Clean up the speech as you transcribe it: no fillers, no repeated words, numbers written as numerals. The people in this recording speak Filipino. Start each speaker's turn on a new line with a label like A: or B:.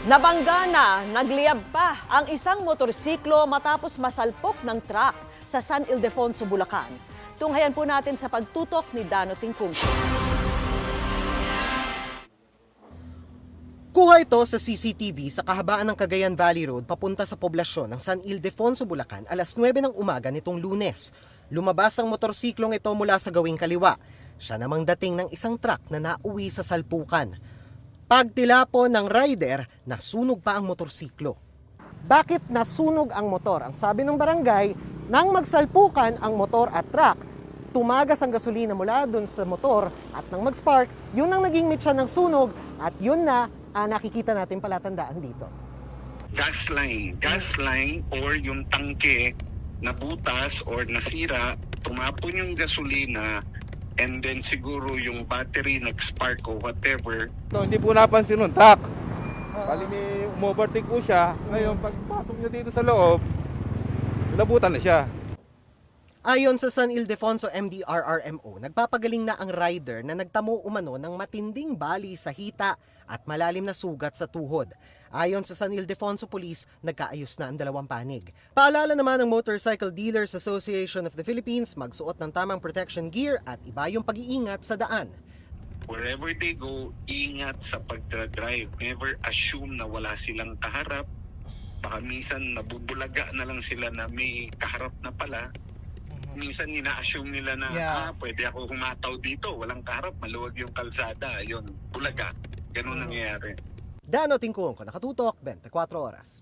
A: Nabangga na, nagliyab pa ang isang motorsiklo matapos masalpok ng truck sa San Ildefonso, Bulacan. Tunghayan po natin sa pagtutok ni Dano Tingkungko.
B: Kuha ito sa CCTV sa kahabaan ng Cagayan Valley Road papunta sa poblasyon ng San Ildefonso, Bulacan alas 9 ng umaga nitong Lunes. Lumabas ang motorsiklong ito mula sa gawing kaliwa. Siya namang dating ng isang truck na nauwi sa salpukan. Pagtilapo ng rider, nasunog pa ang motorsiklo. Bakit nasunog ang motor? Ang sabi ng barangay, nang magsalpukan ang motor at truck, tumagas ang gasolina mula dun sa motor at nang mag-spark, yun ang naging mitsa ng sunog at yun na nakikita natin palatandaan dito.
C: Gas line or yung tangke na butas or nasira, tumapon yung gasolina, and then siguro yung battery nag-spark o whatever.
D: No, hindi po napansin nung truck. Bali may umovertake po siya. Ngayon, pagpasok niya dito sa loob, nabutan na siya.
B: Ayon sa San Ildefonso MDRRMO, nagpapagaling na ang rider na nagtamo umano ng matinding bali sa hita at malalim na sugat sa tuhod. Ayon sa San Ildefonso Police, nagkaayos na ang dalawang panig. Paalala naman ng Motorcycle Dealers Association of the Philippines, magsuot ng tamang protection gear at iba yung pag-iingat sa daan.
C: Wherever they go, ingat sa pagdra-drive. Never assume na wala silang kaharap. Baka minsan nabubulaga na lang sila na may kaharap na pala. Minsan ina-assume nila na pwede ako humataw dito, walang kaharap, maluwag yung kalsada, ayun, bulaga. Ganun nangyayari.
B: Dano Tingkungko, nakatutok, 24 oras.